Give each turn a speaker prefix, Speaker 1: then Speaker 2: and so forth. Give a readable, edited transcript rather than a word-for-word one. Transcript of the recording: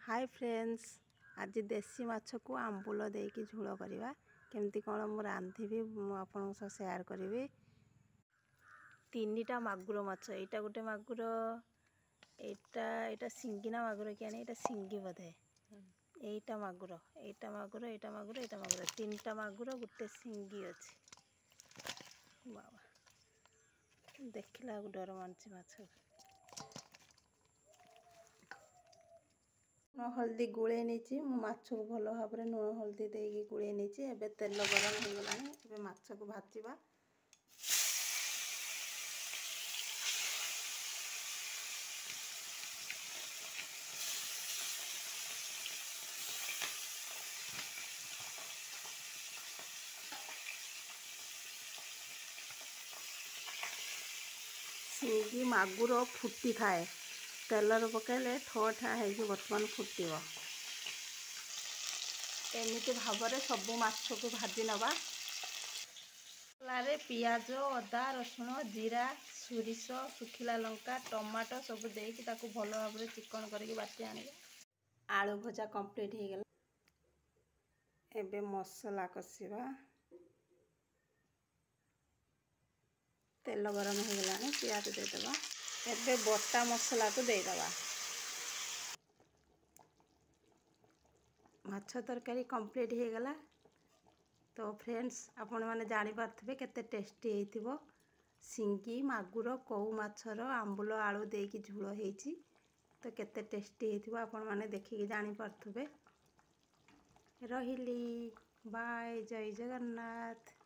Speaker 1: Hi friends, आज देसी माछ को आंबुल देकी झोल करवा केमती कौन मु रांधिबी आपन सह शेयर करी। तीनटा मागुर माछ, एटा गोटे मागुर, एटा सिंगिना मागुर क्या नहीं, एटा सिंगी बोधे, एटा मागुर, एटा मागुर, एटा मागुर, एटा मागुर, तीनटा मागुर गोटे सिंगी अच्छी। बाबा देखला डर मानसी माछ। लुण हल्दी गुड़े नहीं, माछ को भल भाव में लुण हल्दी देकी गुड़े नहीं। एबे तेल गरम हो गलानी, एबे माछ को भाजिबा। सिंगी मागुर फुटी थाए, तेलर पकड़े ठो ठा है बर्तमान फुटब। एमती भाव में सबू माछ को भाजी नवा। पियाज, अदा, रसुण, जीरा, सोरिष, सुखिला लंका, टमाटो सब देकी ताकू भल भाव में चिकन करके बाटी आने। आलू भजा कंप्लीट हो गला। एबे मसला कषिबा। तेल गरम हो गलानी, पियाज देदेबा। एबे बटा मसला को देदेबा। माछ तरकारी कंप्लीट हो गला। तो फ्रेंड्स, आपण माने जानि पारथिबे केते टेस्टी हेतिबो। सिंगी मागुर कौ माछर आंबुल आलू देकी झोल हेछि, तो केते टेस्टी हेतिबो आपण माने देखिके जानि पारथिबे। रहिली, बाय, जय जगन्नाथ।